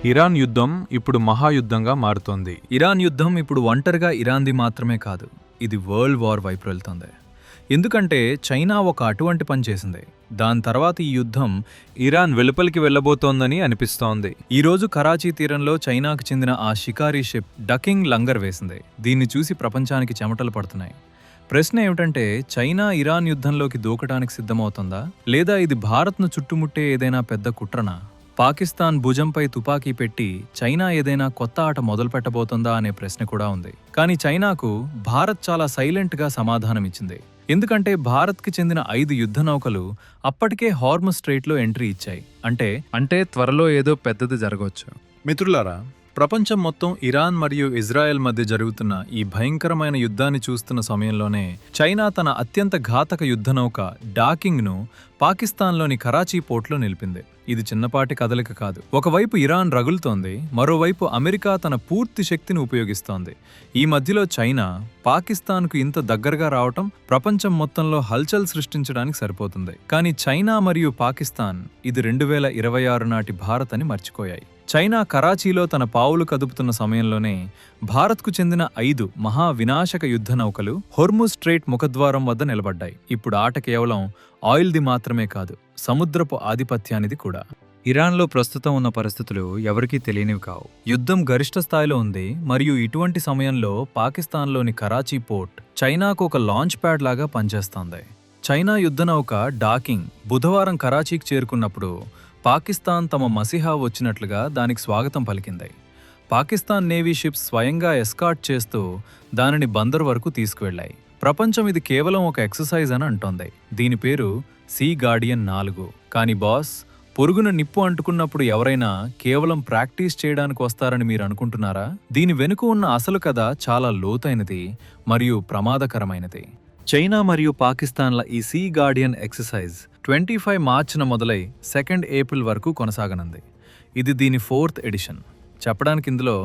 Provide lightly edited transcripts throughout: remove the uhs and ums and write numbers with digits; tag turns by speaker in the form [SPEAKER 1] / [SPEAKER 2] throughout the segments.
[SPEAKER 1] Iran యుద్ధం ఇప్పుడు మహాయుద్ధంగా మారుతోంది.
[SPEAKER 2] ఇరాన్ యుద్ధం ఇప్పుడు ఒంటరిగా ఇరాన్ది మాత్రమే కాదు, ఇది వరల్డ్ వార్ వైపు వెళ్తోంది. ఎందుకంటే చైనా ఒక అటువంటి పని చేసింది. దాని తర్వాత ఈ యుద్ధం
[SPEAKER 1] ఇరాన్ వెలుపలికి వెళ్లబోతోందని అనిపిస్తోంది.
[SPEAKER 2] ఈరోజు కరాచీ తీరంలో చైనాకు చెందిన ఆ షికారీ షిప్ డకింగ్ లంగర్ వేసింది. దీన్ని చూసి ప్రపంచానికి చెమటలు పడుతున్నాయి. ప్రశ్న ఏమిటంటే, చైనా ఇరాన్ యుద్ధంలోకి దూకటానికి సిద్ధమవుతుందా, లేదా ఇది భారత్ను చుట్టుముట్టే ఏదైనా పెద్ద కుట్రనా? పాకిస్తాన్ భుజంపై తుపాకీ పెట్టి చైనా ఏదైనా కొత్త ఆట మొదలుపెట్టబోతుందా అనే ప్రశ్న కూడా ఉంది. కానీ చైనాకు భారత్ చాలా సైలెంట్గా సమాధానమిచ్చింది. ఎందుకంటే భారత్కి చెందిన 5 యుద్ధ నౌకలు అప్పటికే హార్ముజ్ స్ట్రెయిట్లో ఎంట్రీ ఇచ్చాయి. అంటే త్వరలో ఏదో పెద్దది జరగవచ్చు.
[SPEAKER 1] మిత్రులారా, ప్రపంచం మొత్తం ఇరాన్ మరియు ఇజ్రాయెల్ మధ్య జరుగుతున్న ఈ భయంకరమైన యుద్ధాన్ని చూస్తున్న సమయంలోనే చైనా తన అత్యంత ఘాతక యుద్ధనౌక డాకింగ్ను పాకిస్తాన్లోని కరాచీ పోర్ట్లో నిలిపింది. ఇది చిన్నపాటి కదలిక కాదు. ఒకవైపు ఇరాన్ రగులుతోంది, మరోవైపు అమెరికా తన పూర్తి శక్తిని ఉపయోగిస్తోంది. ఈ మధ్యలో చైనా పాకిస్తాన్కు ఇంత దగ్గరగా రావటం ప్రపంచం మొత్తంలో హల్చల్ సృష్టించడానికి సరిపోతుంది. కానీ చైనా మరియు పాకిస్తాన్ ఇది 2026 నాటి భారత్ అని మర్చిపోయాయి. చైనా కరాచీలో తన పావులు కదుపుతున్న సమయంలోనే భారత్కు చెందిన 5 మహా వినాశక యుద్ధ నౌకలు హోర్ముజ్ స్ట్రెయిట్ ముఖద్వారం వద్ద నిలబడ్డాయి. ఇప్పుడు ఆట కేవలం ఆయిల్ది మాత్రమే కాదు, సముద్రపు ఆధిపత్యానిది కూడా. ఇరాన్లో ప్రస్తుతం ఉన్న పరిస్థితులు ఎవరికీ తెలియనివి కావు. యుద్ధం గరిష్ట స్థాయిలో ఉంది, మరియు ఇటువంటి సమయంలో పాకిస్తాన్లోని కరాచీ పోర్ట్ చైనాకు ఒక లాంచ్ ప్యాడ్ లాగా పనిచేస్తోంది. చైనా యుద్ధనౌక డాకింగ్ బుధవారం కరాచీకి చేరుకున్నప్పుడు పాకిస్తాన్ తమ మసిహా వచ్చినట్లుగా దానికి స్వాగతం పలికింది. పాకిస్తాన్ నేవీ షిప్స్ స్వయంగా ఎస్కార్ట్ చేస్తూ దానిని బందర్ వరకు తీసుకువెళ్లాయి. ప్రపంచం ఇది కేవలం ఒక ఎక్సర్సైజ్ అని అంటోంది. దీని పేరు సీ గార్డియన్ 4. కానీ బాస్, పొరుగున నిప్పు అంటుకున్నప్పుడు ఎవరైనా కేవలం ప్రాక్టీస్ చేయడానికి వస్తారని మీరు అనుకుంటున్నారా? దీని వెనుక ఉన్న అసలు కథ చాలా లోతైనది మరియు ప్రమాదకరమైనది. చైనా మరియు పాకిస్తాన్ల ఈ సీ గార్డియన్ ఎక్సర్సైజ్ 25 మార్చిన మొదలై 2 ఏప్రిల్ వరకు కొనసాగనుంది. ఇది దీని 4th ఎడిషన్. చెప్పడానికి ఇందులో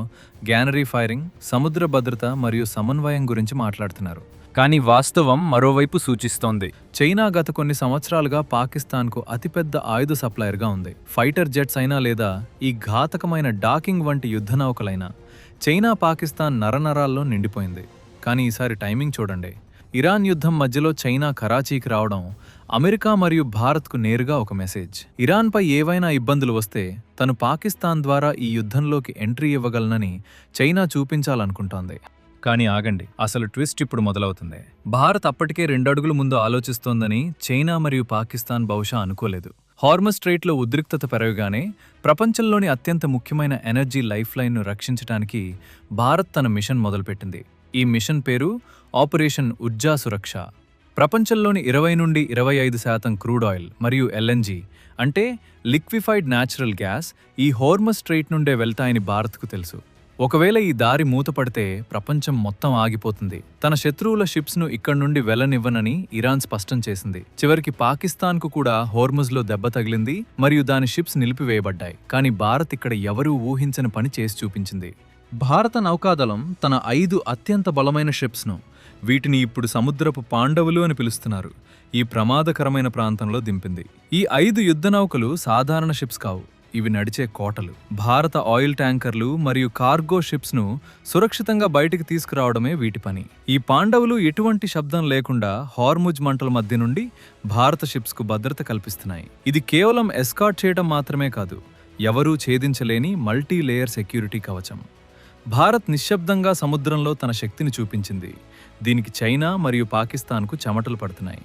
[SPEAKER 1] గ్యానరీ ఫైరింగ్, సముద్ర భద్రత మరియు సమన్వయం గురించి మాట్లాడుతున్నారు. కానీ వాస్తవం మరోవైపు సూచిస్తోంది. చైనా గత కొన్ని సంవత్సరాలుగా పాకిస్తాన్కు అతిపెద్ద ఆయుధ సప్లయర్గా ఉంది. ఫైటర్ జెట్స్ అయినా లేదా ఈ ఘాతకమైన డాకింగ్ వంటి యుద్ధ నౌకలైనా చైనా పాకిస్తాన్ నరనరాల్లో నిండిపోయింది. కానీ ఈసారి టైమింగ్ చూడండి. ఇరాన్ యుద్ధం మధ్యలో చైనా కరాచీకి రావడం అమెరికా మరియు భారత్కు నేరుగా ఒక మెసేజ్. ఇరాన్పై ఏవైనా ఇబ్బందులు వస్తే తను పాకిస్తాన్ ద్వారా ఈ యుద్ధంలోకి ఎంట్రీ ఇవ్వగలనని చైనా చూపించాలనుకుంటోంది. కానీ ఆగండి, అసలు ట్విస్ట్ ఇప్పుడు మొదలవుతుంది. భారత్ అప్పటికే 2 అడుగుల ముందు ఆలోచిస్తోందని చైనా మరియు పాకిస్తాన్ బహుశా అనుకోలేదు. హార్ముజ్ స్ట్రెయిట్లో ఉద్రిక్తత పెరగగానే ప్రపంచంలోని అత్యంత ముఖ్యమైన ఎనర్జీ లైఫ్ లైన్ను రక్షించడానికి భారత్ తన మిషన్ మొదలుపెట్టింది. ఈ మిషన్ పేరు ఆపరేషన్ ఉర్జా సురక్ష. ప్రపంచంలోని 20 నుండి 25% క్రూడ్ ఆయిల్ మరియు LNG అంటే లిక్విఫైడ్ న్యాచురల్ గ్యాస్ ఈ హార్ముజ్ స్ట్రెయిట్ నుండే వెళ్తాయని భారత్కు తెలుసు. ఒకవేళ ఈ దారి మూతపడితే ప్రపంచం మొత్తం ఆగిపోతుంది. తన శత్రువుల షిప్స్ను ఇక్కడి నుండి వెళ్లనివ్వనని ఇరాన్ స్పష్టం చేసింది. చివరికి పాకిస్తాన్కు కూడా హార్ముజ్లో దెబ్బ తగిలింది మరియు దాని షిప్స్ నిలిపివేయబడ్డాయి. కానీ భారత్ ఇక్కడ ఎవరూ ఊహించని పని చేసి చూపించింది. భారత నౌకాదళం తన 5 అత్యంత బలమైన షిప్స్ను, వీటిని ఇప్పుడు సముద్రపు పాండవులు అని పిలుస్తున్నారు, ఈ ప్రమాదకరమైన ప్రాంతంలో దింపింది. ఈ 5 యుద్ధ నౌకలు సాధారణ షిప్స్ కావు. ఇవి నడిచే కోటలు. భారత ఆయిల్ ట్యాంకర్లు మరియు కార్గో షిప్స్ను సురక్షితంగా బయటికి తీసుకురావడమే వీటి పని. ఈ పాండవులు ఎటువంటి శబ్దం లేకుండా హార్ముజ్ మంటల మధ్య నుండి భారత షిప్స్కు భద్రత కల్పిస్తున్నాయి. ఇది కేవలం ఎస్కార్ట్ చేయడం మాత్రమే కాదు, ఎవరూ ఛేదించలేని మల్టీ లేయర్ సెక్యూరిటీ కవచం. భారత్ నిశ్శబ్దంగా సముద్రంలో తన శక్తిని చూపించింది. దీనికి చైనా మరియు పాకిస్తాన్కు చెమటలు పడుతున్నాయి.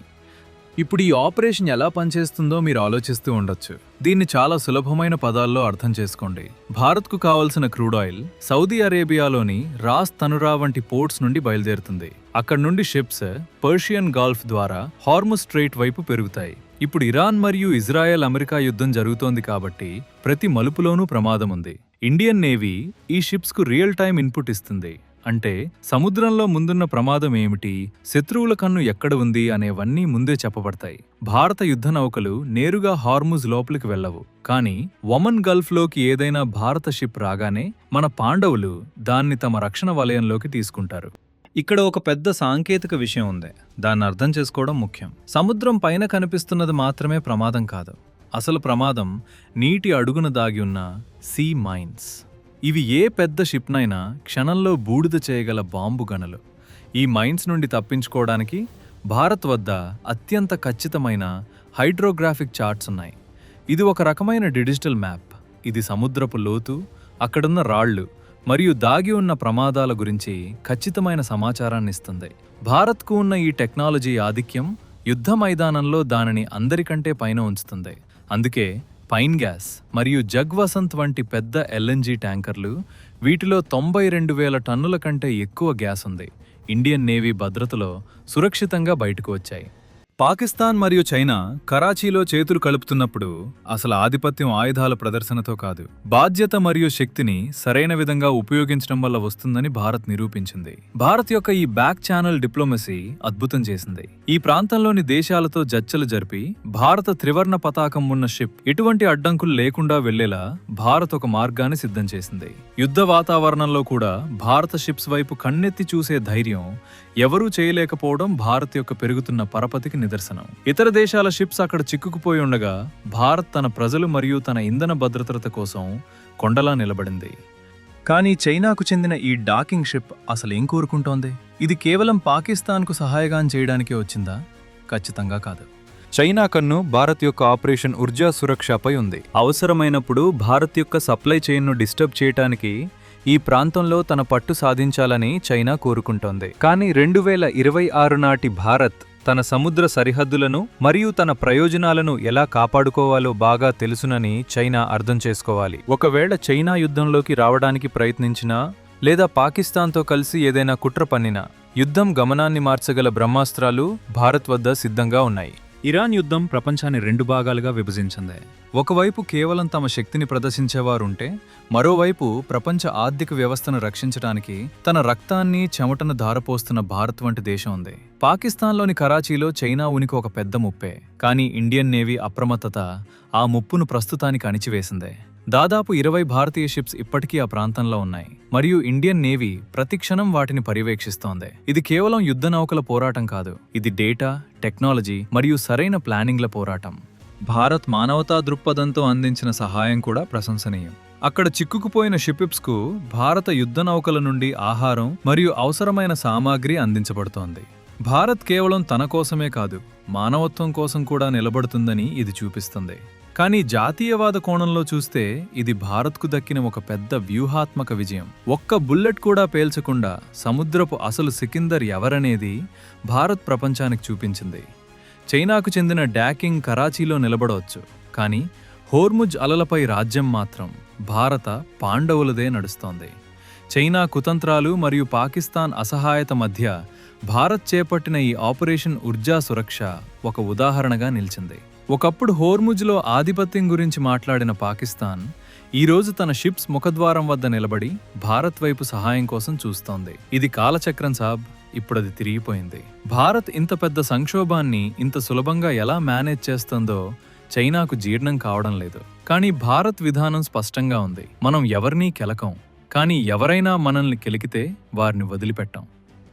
[SPEAKER 1] ఇప్పుడు ఈ ఆపరేషన్ ఎలా పనిచేస్తుందో మీరు ఆలోచిస్తూ ఉండొచ్చు. దీన్ని చాలా సులభమైన పదాల్లో అర్థం చేసుకోండి. భారత్కు కావలసిన క్రూడ్ ఆయిల్ సౌదీ అరేబియాలోని రాస్ తనురా వంటి పోర్ట్స్ నుండి బయలుదేరుతుంది. అక్కడి నుండి షిప్స్ పర్షియన్ గల్ఫ్ ద్వారా హార్ముజ్ స్ట్రెయిట్ వైపు పెరుగుతాయి. ఇప్పుడు ఇరాన్ మరియు ఇజ్రాయెల్ అమెరికా యుద్ధం జరుగుతోంది కాబట్టి ప్రతి మలుపులోనూ ప్రమాదం ఉంది. ఇండియన్ నేవీ ఈ షిప్స్కు రియల్ టైమ్ ఇన్పుట్ ఇస్తుంది. అంటే సముద్రంలో ముందున్న ప్రమాదం ఏమిటి, శత్రువుల కన్ను ఎక్కడ ఉంది అనేవన్నీ ముందే చెప్పబడతాయి. భారత యుద్ధ నౌకలు నేరుగా హార్ముజ్ లోపలికి వెళ్లవు. కానీ ఒమన్ గల్ఫ్లోకి ఏదైనా భారత షిప్ రాగానే మన పాండవులు దాన్ని తమ రక్షణ వలయంలోకి తీసుకుంటారు. ఇక్కడ ఒక పెద్ద సాంకేతిక విషయం ఉంది. దాన్ని అర్థం చేసుకోవడం ముఖ్యం. సముద్రం పైన కనిపిస్తున్నది మాత్రమే ప్రమాదం కాదు.
[SPEAKER 2] అసలు ప్రమాదం నీటి అడుగున దాగి ఉన్న సీ మైన్స్. ఇవి ఏ పెద్ద షిప్నైనా క్షణంలో బూడిద చేయగల బాంబు గనులు. ఈ మైన్స్ నుండి తప్పించుకోవడానికి భారత్ వద్ద అత్యంత ఖచ్చితమైన హైడ్రోగ్రాఫిక్ చార్ట్స్ ఉన్నాయి. ఇది ఒక రకమైన డిజిటల్ మ్యాప్. ఇది సముద్రపు లోతు, అక్కడున్న రాళ్లు మరియు దాగి ఉన్న ప్రమాదాల గురించి ఖచ్చితమైన సమాచారాన్ని ఇస్తుంది. భారత్కు ఉన్న ఈ టెక్నాలజీ ఆధిక్యం యుద్ధ మైదానంలో దానిని అందరికంటే పైన ఉంచుతుంది. అందుకే పైన్ గ్యాస్ మరియు జగ్ వసంత్ వంటి పెద్ద ఎల్ఎన్జీ ట్యాంకర్లు, వీటిలో 92,000 టన్నుల కంటే ఎక్కువ గ్యాస్ ఉంది, ఇండియన్ నేవీ భద్రతలో సురక్షితంగా బయటకు వచ్చాయి. పాకిస్తాన్ మరియు చైనా కరాచీలో చేతులు కలుపుతున్నప్పుడు అసలు ఆధిపత్యం ఆయుధాల ప్రదర్శనతో కాదు, బాధ్యత మరియు శక్తిని సరైన విధంగా ఉపయోగించడం వల్ల వస్తుందని భారత్ నిరూపించింది. భారత్ యొక్క ఈ బ్యాక్ ఛానల్ డిప్లొమసీ అద్భుతం చేసింది. ఈ ప్రాంతంలోని దేశాలతో చర్చలు జరిపి భారత త్రివర్ణ పతాకం ఉన్న షిప్ ఎటువంటి అడ్డంకులు లేకుండా వెళ్లేలా భారత్ ఒక మార్గాన్ని సిద్ధం చేసింది. యుద్ధ వాతావరణంలో కూడా భారత షిప్స్ వైపు కన్నెత్తి చూసే ధైర్యం ఎవరూ చేయలేకపోవడం భారత్ యొక్క పెరుగుతున్న పరపతికి నిదర్శనం. ఇతర దేశాల షిప్స్ అక్కడ చిక్కుకుపోయి ఉండగా భారత్ తన ప్రజలు మరియు తన ఇంధన భద్రత కోసం కొండలా నిలబడింది. కానీ చైనాకు చెందిన ఈ డాకింగ్ షిప్ అసలు ఏం కోరుకుంటోంది? ఇది కేవలం పాకిస్తాన్కు సహాయగాం చేయడానికే వచ్చిందా? ఖచ్చితంగా కాదు. చైనా కన్ను భారత్ యొక్క ఆపరేషన్ ఉర్జా సురక్షపై ఉంది. అవసరమైనప్పుడు భారత్ యొక్క సప్లై చైన్ను డిస్టర్బ్ చేయడానికి ఈ ప్రాంతంలో తన పట్టు సాధించాలని చైనా కోరుకుంటోంది. కానీ 2026 నాటి భారత్ తన సముద్ర సరిహద్దులను మరియు తన ప్రయోజనాలను ఎలా కాపాడుకోవాలో బాగా తెలుసునని చైనా అర్థం చేసుకోవాలి. ఒకవేళ చైనా యుద్ధంలోకి రావడానికి ప్రయత్నించినా లేదా పాకిస్తాన్తో కలిసి ఏదైనా కుట్ర పన్నినా యుద్ధం గమనాన్ని మార్చగల బ్రహ్మాస్త్రాలు భారత్ వద్ద సిద్ధంగా ఉన్నాయి. ఇరాన్ యుద్ధం ప్రపంచాన్ని 2 భాగాలుగా విభజించింది. ఒకవైపు కేవలం తమ శక్తిని ప్రదర్శించేవారుంటే, మరోవైపు ప్రపంచ ఆర్థిక వ్యవస్థను రక్షించడానికి తన రక్తాన్ని చెమటను ధారపోస్తున్న భారత్ వంటి దేశం ఉంది. పాకిస్తాన్లోని కరాచీలో చైనా ఉనికి ఒక పెద్ద ముప్పే. కానీ ఇండియన్ నేవీ అప్రమత్తత ఆ ముప్పును ప్రస్తుతానికి అణిచివేసింది. దాదాపు 20 భారతీయ షిప్స్ ఇప్పటికీ ఆ ప్రాంతంలో ఉన్నాయి మరియు ఇండియన్ నేవీ ప్రతిక్షణం వాటిని పర్యవేక్షిస్తోంది. ఇది కేవలం యుద్ధ నౌకల పోరాటం కాదు, ఇది డేటా, టెక్నాలజీ మరియు సరైన ప్లానింగ్ల పోరాటం. భారత్ మానవతా దృక్పథంతో అందించిన సహాయం కూడా ప్రశంసనీయం. అక్కడ చిక్కుకుపోయిన షిప్స్కు భారత యుద్ధ నౌకల నుండి ఆహారం మరియు అవసరమైన సామాగ్రి అందించబడుతోంది. భారత్ కేవలం తన కోసమే కాదు, మానవత్వం కోసం కూడా నిలబడుతుందని ఇది చూపిస్తుంది. కానీ జాతీయవాద కోణంలో చూస్తే ఇది భారత్కు దక్కిన ఒక పెద్ద వ్యూహాత్మక విజయం. ఒక్క బుల్లెట్ కూడా పేల్చకుండా సముద్రపు అసలు సికిందర్ ఎవరనేది భారత్ ప్రపంచానికి చూపించింది. చైనాకు చెందిన డాకింగ్ కరాచీలో నిలబడవచ్చు, కానీ హోర్ముజ్ అలలపై రాజ్యం మాత్రం భారత పాండవులదే నడుస్తోంది. చైనా కుతంత్రాలు మరియు పాకిస్తాన్ అసహాయత మధ్య భారత్ చేపట్టిన ఈ ఆపరేషన్ ఉర్జా సురక్ష ఒక ఉదాహరణగా నిలిచింది. ఒకప్పుడు హోర్ముజ్లో ఆధిపత్యం గురించి మాట్లాడిన పాకిస్తాన్ ఈరోజు తన షిప్స్ ముఖద్వారం వద్ద నిలబడి భారత్ వైపు సహాయం కోసం చూస్తోంది. ఇది కాలచక్రం సాబ్, ఇప్పుడది తిరిగిపోయింది. భారత్ ఇంత పెద్ద సంక్షోభాన్ని ఇంత సులభంగా ఎలా మేనేజ్ చేస్తుందో చైనాకు జీర్ణం కావడం లేదు. కానీ భారత్ విధానం స్పష్టంగా ఉంది. మనం ఎవరినీ కెలకం, కానీ ఎవరైనా మనల్ని కెలికితే వారిని వదిలిపెట్టాం.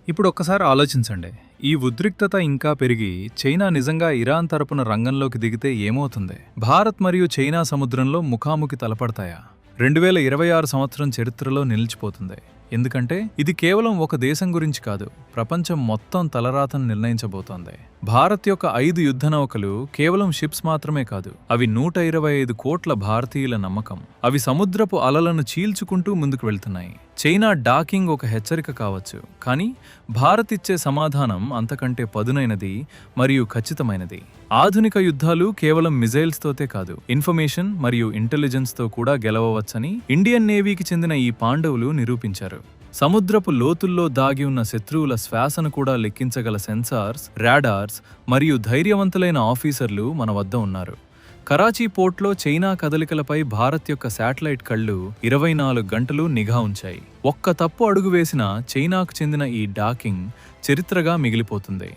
[SPEAKER 2] ఇప్పుడు ఒక్కసారి ఆలోచించండి, ఈ ఉద్రిక్తత ఇంకా పెరిగి చైనా నిజంగా ఇరాన్ తరపున రంగంలోకి దిగితే ఏమవుతుంది? భారత్ మరియు చైనా సముద్రంలో ముఖాముఖి తలపడతాయా? 2026 సంవత్సరం చరిత్రలో నిలిచిపోతుంది. ఎందుకంటే ఇది కేవలం ఒక దేశం గురించి కాదు, ప్రపంచం మొత్తం తలరాతను నిర్ణయించబోతోంది. భారత్ యొక్క 5 యుద్ధ నౌకలు కేవలం షిప్స్ మాత్రమే కాదు, అవి 125 కోట్ల భారతీయుల నమ్మకం. అవి సముద్రపు అలలను చీల్చుకుంటూ ముందుకు వెళ్తున్నాయి. చైనా డాకింగ్ ఒక హెచ్చరిక కావచ్చు, కానీ భారత్ ఇచ్చే సమాధానం అంతకంటే పదునైనది మరియు ఖచ్చితమైనది. ఆధునిక యుద్ధాలు కేవలం మిజైల్స్తోతే కాదు, ఇన్ఫర్మేషన్ మరియు ఇంటెలిజెన్స్తో కూడా గెలవవచ్చని ఇండియన్ నేవీకి చెందిన ఈ పాండవులు నిరూపించారు. సముద్రపు లోతుల్లో దాగి ఉన్న శత్రువుల శ్వాసను కూడా లెక్కించగల సెన్సార్స్, రాడార్స్ మరియు ధైర్యవంతులైన ఆఫీసర్లు మన వద్ద ఉన్నారు. కరాచీ పోర్ట్లో చైనా కదలికలపై భారత్ యొక్క శాటిలైట్ కళ్ళు 24 గంటలు నిఘా ఉంచాయి. ఒక్క తప్పు అడుగు వేసిన చైనాకు చెందిన ఈ డాకింగ్ చరిత్రగా మిగిలిపోతుంది.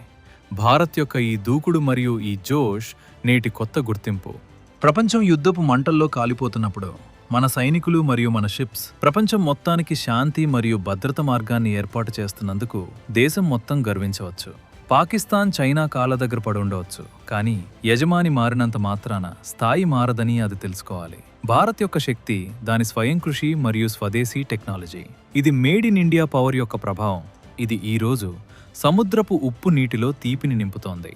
[SPEAKER 2] భారత్ యొక్క ఈ దూకుడు మరియు ఈ జోష్ నేటి కొత్త గుర్తింపు. ప్రపంచం యుద్ధపు మంటల్లో కాలిపోతున్నప్పుడు మన సైనికులు మరియు మన షిప్స్ ప్రపంచం మొత్తానికి శాంతి మరియు భద్రత మార్గాన్ని ఏర్పాటు చేస్తున్నందుకు దేశం మొత్తం గర్వించవచ్చు. పాకిస్తాన్ చైనా కాళ్ళ దగ్గర పడి ఉండవచ్చు, కానీ యజమాని మారినంత మాత్రాన స్థాయి మారదని అది తెలుసుకోవాలి. భారత్ యొక్క శక్తి దాని స్వయం కృషి మరియు స్వదేశీ టెక్నాలజీ. ఇది మేడ్ ఇన్ ఇండియా పవర్ యొక్క ప్రభావం. ఇది ఈరోజు సముద్రపు ఉప్పు నీటిలో తీపిని నింపుతోంది.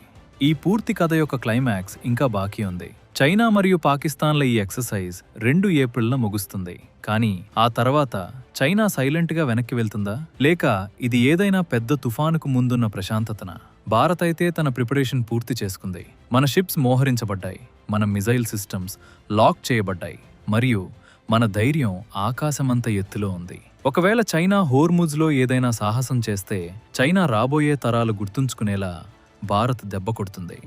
[SPEAKER 2] ఈ పూర్తి కథ యొక్క క్లైమాక్స్ ఇంకా బాకీ ఉంది. చైనా మరియు పాకిస్తాన్ల ఈ ఎక్సర్సైజ్ 2 ఏప్రిల్న ముగుస్తుంది. కానీ ఆ తర్వాత చైనా సైలెంట్గా వెనక్కి వెళ్తుందా, లేక ఇది ఏదైనా పెద్ద తుఫానుకు ముందున్న ప్రశాంతతన? భారత్ అయితే తన ప్రిపరేషన్ పూర్తి చేసుకుంది. మన షిప్స్ మోహరించబడ్డాయి, మన మిజైల్ సిస్టమ్స్ లాక్ చేయబడ్డాయి, మరియు మన ధైర్యం ఆకాశమంత ఎత్తులో ఉంది. ఒకవేళ చైనా హోర్ముజ్లో ఏదైనా సాహసం చేస్తే చైనా రాబోయే తరాలు గుర్తుంచుకునేలా భారత్ దెబ్బ కొడుతుంది.